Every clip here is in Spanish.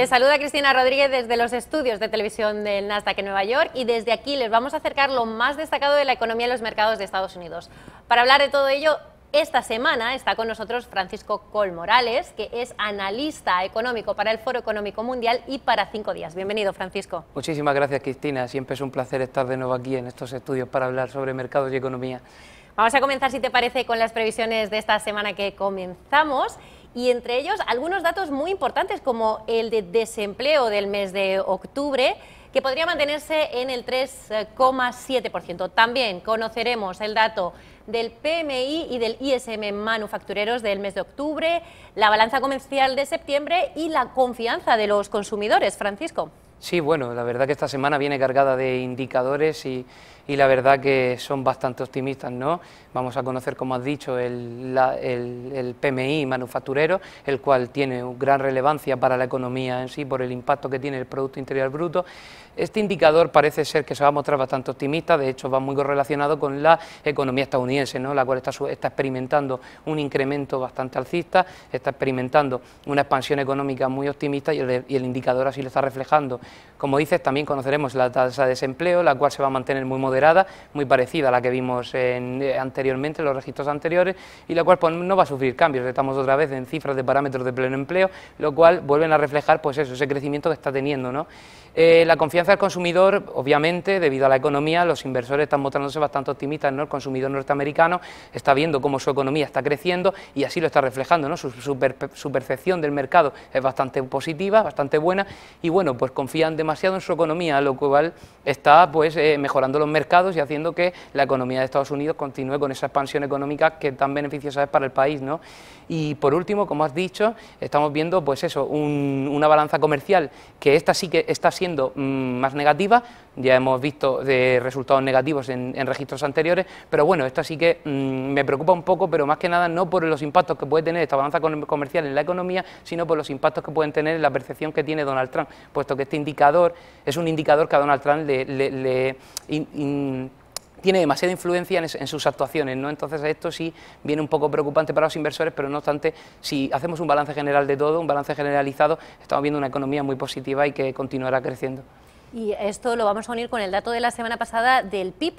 Les saluda Cristina Rodríguez desde los estudios de televisión del Nasdaq en Nueva York y desde aquí les vamos a acercar lo más destacado de la economía en los mercados de Estados Unidos. Para hablar de todo ello, esta semana está con nosotros Francisco Coll Morales, que es analista económico para el Foro Económico Mundial y para 5 días. Bienvenido, Francisco. Muchísimas gracias, Cristina. Siempre es un placer estar de nuevo aquí en estos estudios para hablar sobre mercados y economía. Vamos a comenzar, si te parece, con las previsiones de esta semana que comenzamos. Y entre ellos algunos datos muy importantes como el de desempleo del mes de octubre, que podría mantenerse en el 3,7%. También conoceremos el dato del PMI y del ISM manufactureros del mes de octubre, la balanza comercial de septiembre y la confianza de los consumidores. Francisco. Sí, bueno, la verdad que esta semana viene cargada de indicadores y la verdad que son bastante optimistas, ¿no? Vamos a conocer, como has dicho, el PMI manufacturero, el cual tiene gran relevancia para la economía en sí por el impacto que tiene el Producto Interior Bruto. Este indicador parece ser que se va a mostrar bastante optimista, de hecho va muy correlacionado con la economía estadounidense, ¿no? La cual está experimentando un incremento bastante alcista, está experimentando una expansión económica muy optimista y el indicador así lo está reflejando. Como dices, también conoceremos la tasa de desempleo, la cual se va a mantener muy moderada, muy parecida a la que vimos anteriormente en los registros anteriores, y la cual pues, no va a sufrir cambios. Estamos otra vez en cifras de parámetros de pleno empleo, lo cual vuelven a reflejar pues eso, ese crecimiento que está teniendo, ¿no? La confianza del consumidor, obviamente, debido a la economía, los inversores están mostrándose bastante optimistas, ¿no? El consumidor norteamericano está viendo cómo su economía está creciendo y así lo está reflejando, ¿no? Su percepción del mercado es bastante positiva, bastante buena, y bueno, pues confían demasiado en su economía, lo cual está pues mejorando los mercados y haciendo que la economía de Estados Unidos continúe con esa expansión económica que tan beneficiosa es para el país, ¿no? Y por último, como has dicho, estamos viendo pues eso, una balanza comercial que esta sí que está siendo más negativa. Ya hemos visto resultados negativos en registros anteriores, pero bueno, esta sí que me preocupa un poco, pero más que nada no por los impactos que puede tener esta balanza comercial en la economía, sino por los impactos que pueden tener en la percepción que tiene Donald Trump, puesto que este indicador es un indicador que a Donald Trump tiene demasiada influencia en sus actuaciones, ¿no? Entonces esto sí viene un poco preocupante para los inversores, pero no obstante, si hacemos un balance general de todo, un balance generalizado, estamos viendo una economía muy positiva y que continuará creciendo. Y esto lo vamos a unir con el dato de la semana pasada del PIB,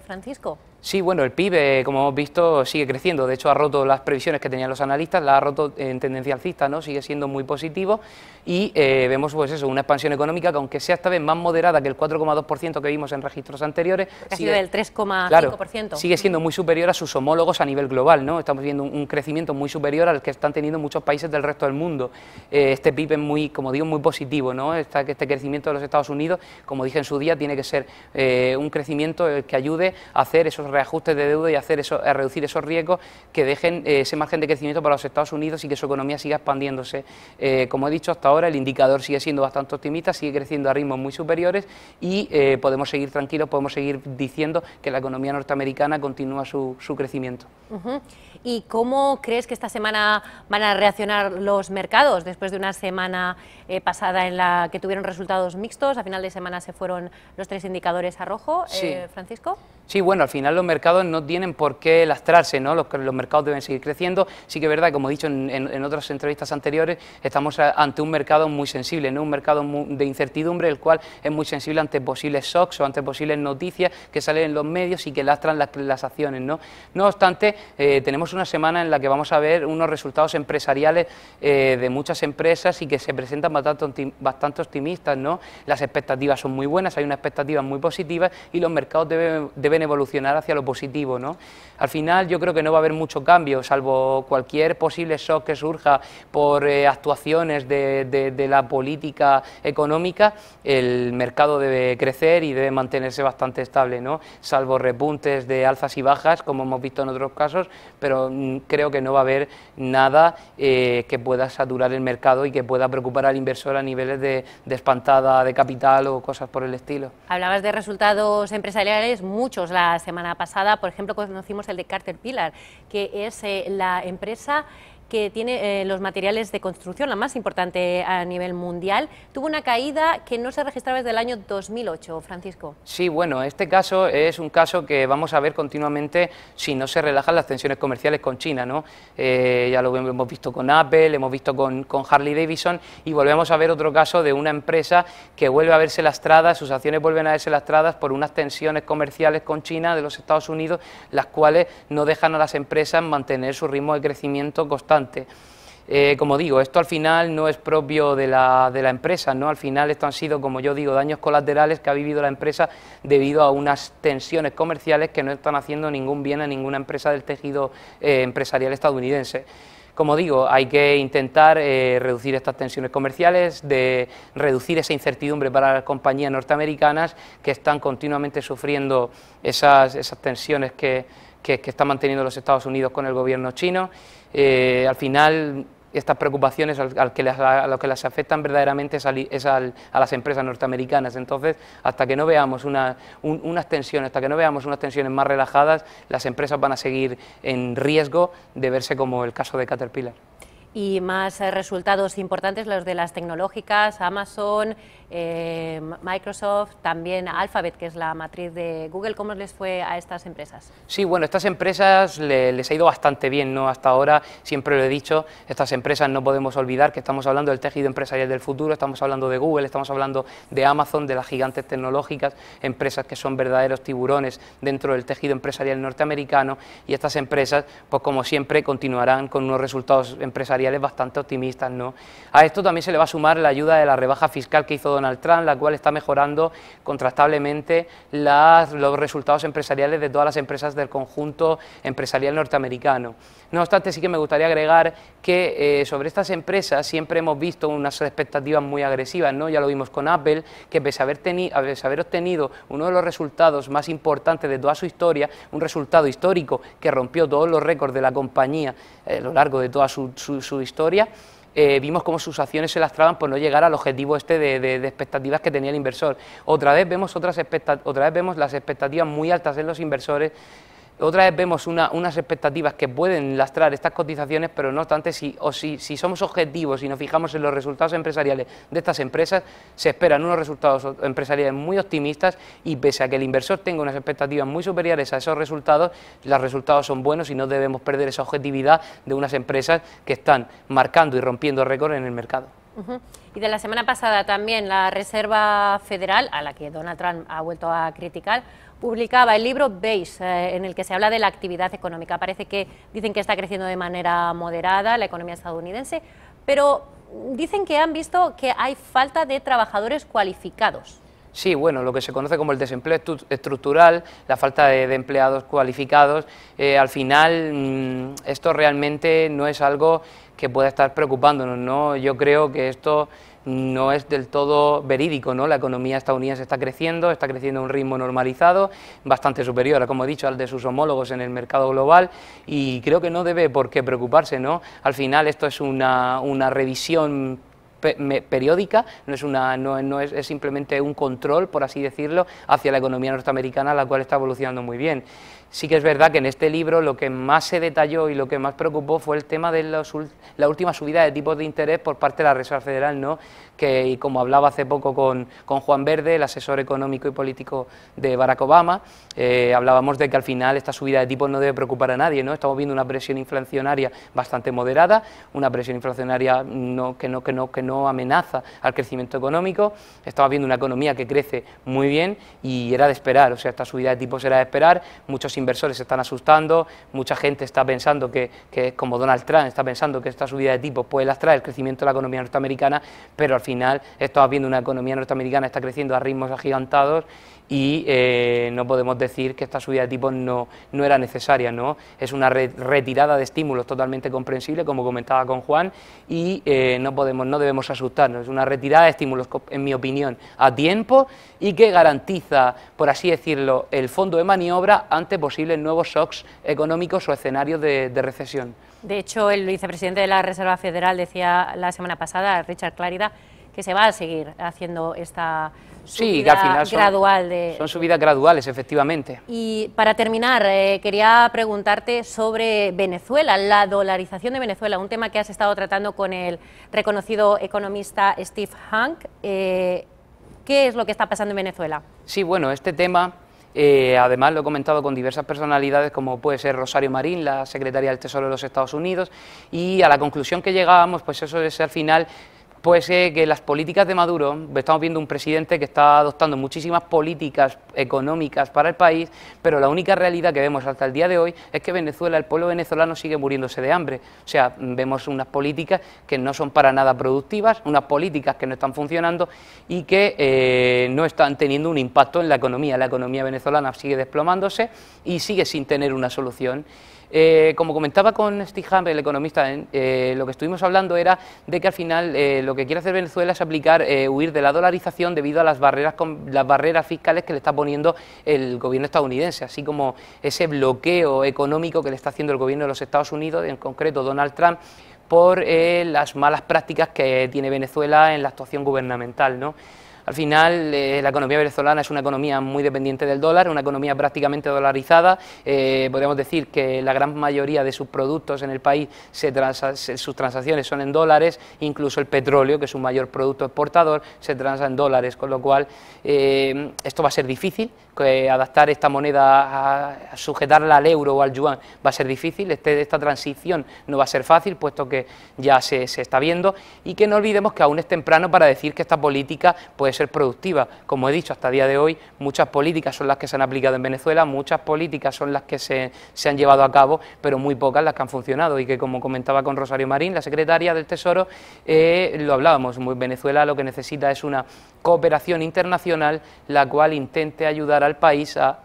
Francisco. Sí, bueno, el PIB, como hemos visto, sigue creciendo. De hecho, ha roto las previsiones que tenían los analistas, la ha roto en tendencia alcista, ¿no? Sigue siendo muy positivo y vemos, pues eso, una expansión económica que, aunque sea esta vez más moderada que el 4,2% que vimos en registros anteriores, ha sido del 3,5%. Claro, sigue siendo muy superior a sus homólogos a nivel global, ¿no? Estamos viendo un crecimiento muy superior al que están teniendo muchos países del resto del mundo. Este PIB es muy, como digo, muy positivo, ¿no? Este crecimiento de los Estados Unidos, como dije en su día, tiene que ser un crecimiento que ayude a hacer esos reajustes de deuda y a reducir esos riesgos que dejen ese margen de crecimiento para los Estados Unidos y que su economía siga expandiéndose. Como he dicho, hasta ahora el indicador sigue siendo bastante optimista, sigue creciendo a ritmos muy superiores y podemos seguir tranquilos, podemos seguir diciendo que la economía norteamericana continúa su crecimiento. ¿Y cómo crees que esta semana van a reaccionar los mercados después de una semana pasada en la que tuvieron resultados mixtos? A final de semana se fueron los 3 indicadores a rojo, sí. Francisco. Sí, bueno, al final los mercados no tienen por qué lastrarse, ¿no? Los mercados deben seguir creciendo. Sí que es verdad, como he dicho en otras entrevistas anteriores, estamos ante un mercado muy sensible, ¿no? Un mercado de incertidumbre, el cual es muy sensible ante posibles shocks o ante posibles noticias que salen en los medios y que lastran las acciones, ¿no? No obstante, tenemos una semana en la que vamos a ver unos resultados empresariales de muchas empresas y que se presentan bastante optimistas, ¿no? Las expectativas son muy buenas, hay unas expectativas muy positivas y los mercados deben evolucionar hacia lo positivo, ¿no? Al final yo creo que no va a haber mucho cambio, salvo cualquier posible shock que surja por actuaciones de la política económica. El mercado debe crecer y debe mantenerse bastante estable, ¿no? Salvo repuntes de alzas y bajas, como hemos visto en otros casos, pero creo que no va a haber nada que pueda saturar el mercado y que pueda preocupar al inversor a niveles de espantada de capital o cosas por el estilo. Hablabas de resultados empresariales, muchos la semana pasada, por ejemplo, conocimos el de Caterpillar, que es la empresa que tiene los materiales de construcción, la más importante a nivel mundial, tuvo una caída que no se registraba desde el año 2008, Francisco. Sí, bueno, este caso es un caso que vamos a ver continuamente si no se relajan las tensiones comerciales con China, ¿no? Ya lo hemos visto con Apple, hemos visto con Harley Davidson, y volvemos a ver otro caso de una empresa que vuelve a verse lastrada, sus acciones vuelven a verse lastradas por unas tensiones comerciales con China de los Estados Unidos, las cuales no dejan a las empresas mantener su ritmo de crecimiento constante. Como digo, esto al final no es propio de la empresa, ¿no? Al final esto han sido, como yo digo, daños colaterales que ha vivido la empresa debido a unas tensiones comerciales que no están haciendo ningún bien a ninguna empresa del tejido empresarial estadounidense. Como digo, hay que intentar reducir estas tensiones comerciales, de reducir esa incertidumbre para las compañías norteamericanas que están continuamente sufriendo esas tensiones que están manteniendo los Estados Unidos con el gobierno chino. Al final, estas preocupaciones a lo que las afectan verdaderamente es a las empresas norteamericanas. Entonces, hasta que no veamos unas tensiones más relajadas, las empresas van a seguir en riesgo de verse como el caso de Caterpillar. Y más resultados importantes, los de las tecnológicas, Amazon, Microsoft, también Alphabet, que es la matriz de Google. ¿Cómo les fue a estas empresas? Sí, bueno, estas empresas les ha ido bastante bien, ¿no? Hasta ahora, siempre lo he dicho, estas empresas no podemos olvidar que estamos hablando del tejido empresarial del futuro, estamos hablando de Google, estamos hablando de Amazon, de las gigantes tecnológicas, empresas que son verdaderos tiburones dentro del tejido empresarial norteamericano, y estas empresas, pues como siempre, continuarán con unos resultados empresariales bastante optimistas, ¿no? A esto también se le va a sumar la ayuda de la rebaja fiscal que hizo Donald Trump, la cual está mejorando contrastablemente los resultados empresariales de todas las empresas del conjunto empresarial norteamericano. No obstante, sí que me gustaría agregar que sobre estas empresas siempre hemos visto unas expectativas muy agresivas, ¿no? Ya lo vimos con Apple, que pese a haber obtenido uno de los resultados más importantes de toda su historia, un resultado histórico que rompió todos los récords de la compañía a lo largo de toda su historia, vimos cómo sus acciones se lastraban por no llegar al objetivo de expectativas que tenía el inversor. Otra vez vemos las expectativas muy altas en los inversores. Otra vez vemos unas expectativas que pueden lastrar estas cotizaciones, pero no obstante, si somos objetivos y nos fijamos en los resultados empresariales de estas empresas, se esperan unos resultados empresariales muy optimistas, y pese a que el inversor tenga unas expectativas muy superiores a esos resultados, los resultados son buenos y no debemos perder esa objetividad de unas empresas que están marcando y rompiendo récords en el mercado. Y de la semana pasada también la Reserva Federal, a la que Donald Trump ha vuelto a criticar, publicaba el libro Base, en el que se habla de la actividad económica. Parece que dicen que está creciendo de manera moderada la economía estadounidense, pero dicen que han visto que hay falta de trabajadores cualificados. Sí, bueno, lo que se conoce como el desempleo estructural, la falta de empleados cualificados, al final esto realmente no es algo que pueda estar preocupándonos, ¿no? Yo creo que esto no es del todo verídico, ¿no? La economía estadounidense está creciendo a un ritmo normalizado, bastante superior, como he dicho, al de sus homólogos en el mercado global, y creo que no debe por qué preocuparse, ¿no? Al final esto es una revisión periódica, es simplemente un control, por así decirlo, hacia la economía norteamericana, la cual está evolucionando muy bien. Sí que es verdad que en este libro lo que más se detalló y lo que más preocupó fue el tema de la última subida de tipos de interés por parte de la Reserva Federal, ¿no? Que, y como hablaba hace poco con Juan Verde, el asesor económico y político de Barack Obama, hablábamos de que al final esta subida de tipos no debe preocupar a nadie, ¿no? Estamos viendo una presión inflacionaria bastante moderada, una presión inflacionaria que no amenaza al crecimiento económico, estamos viendo una economía que crece muy bien y era de esperar, o sea, esta subida de tipos era de esperar. Muchos inversores se están asustando, mucha gente está pensando que como Donald Trump está pensando que esta subida de tipos puede lastrar el crecimiento de la economía norteamericana, pero al final estamos viendo una economía norteamericana que está creciendo a ritmos agigantados y no podemos decir que esta subida de tipos no era necesaria, ¿no? Es una retirada de estímulos totalmente comprensible, como comentaba con Juan, y no debemos asustarnos. Es una retirada de estímulos, en mi opinión, a tiempo y que garantiza, por así decirlo, el fondo de maniobra ante posibles nuevos shocks económicos o escenarios de recesión. De hecho, el vicepresidente de la Reserva Federal decía la semana pasada, Richard Clarida, que se va a seguir haciendo esta Sí, que al final son subidas graduales, efectivamente. Y para terminar, quería preguntarte sobre Venezuela, la dolarización de Venezuela, un tema que has estado tratando con el reconocido economista Steve Hanke. ¿Qué es lo que está pasando en Venezuela? Sí, bueno, este tema, además lo he comentado con diversas personalidades, como puede ser Rosario Marín, la secretaria del Tesoro de los Estados Unidos, y a la conclusión que llegábamos, pues eso es al final, pues que las políticas de Maduro, estamos viendo un presidente que está adoptando muchísimas políticas económicas para el país, pero la única realidad que vemos hasta el día de hoy es que Venezuela, el pueblo venezolano sigue muriéndose de hambre. O sea, vemos unas políticas que no son para nada productivas, unas políticas que no están funcionando y que no están teniendo un impacto en la economía. La economía venezolana sigue desplomándose y sigue sin tener una solución. Como comentaba con Steve Hanke, el economista, lo que estuvimos hablando era de que al final lo que quiere hacer Venezuela es huir de la dolarización debido a las barreras fiscales que le está poniendo el gobierno estadounidense, así como ese bloqueo económico que le está haciendo el gobierno de los Estados Unidos, en concreto Donald Trump, por las malas prácticas que tiene Venezuela en la actuación gubernamental, ¿no? Al final, la economía venezolana es una economía muy dependiente del dólar, una economía prácticamente dolarizada. Podríamos decir que la gran mayoría de sus productos en el país, sus transacciones son en dólares, incluso el petróleo, que es su mayor producto exportador, se transa en dólares, con lo cual esto va a ser difícil, adaptar esta moneda a sujetarla al euro o al yuan va a ser difícil, esta transición no va a ser fácil, puesto que ya se está viendo, y que no olvidemos que aún es temprano para decir que esta política puede ser productiva. Como he dicho, hasta el día de hoy muchas políticas son las que se han aplicado en Venezuela, muchas políticas son las que se han llevado a cabo, pero muy pocas las que han funcionado, y que, como comentaba con Rosario Marín, la secretaria del Tesoro, lo hablábamos, Venezuela lo que necesita es una cooperación internacional la cual intente ayudar al país a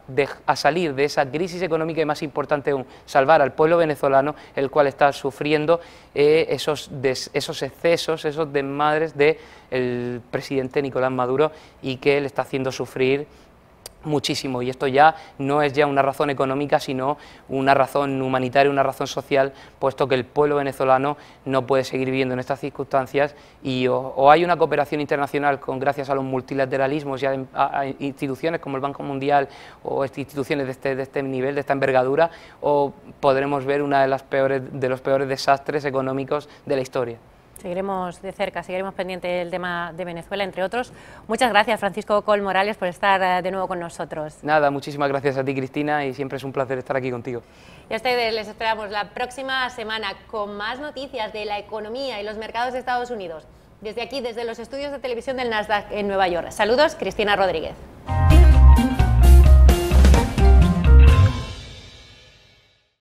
salir de esa crisis económica y, más importante aún, salvar al pueblo venezolano, el cual está sufriendo esos excesos, esos desmadres del presidente Nicolás Maduro, y que le está haciendo sufrir muchísimo. Y esto ya no es ya una razón económica, sino una razón humanitaria, una razón social, puesto que el pueblo venezolano no puede seguir viviendo en estas circunstancias, y o hay una cooperación internacional gracias a los multilateralismos y a instituciones como el Banco Mundial o instituciones de este nivel, de esta envergadura, o podremos ver una de los peores desastres económicos de la historia. Seguiremos de cerca, seguiremos pendiente del tema de Venezuela, entre otros. Muchas gracias, Francisco Coll Morales, por estar de nuevo con nosotros. Nada, muchísimas gracias a ti, Cristina, y siempre es un placer estar aquí contigo. Y a ustedes les esperamos la próxima semana con más noticias de la economía y los mercados de Estados Unidos. Desde aquí, desde los estudios de televisión del Nasdaq en Nueva York. Saludos, Cristina Rodríguez.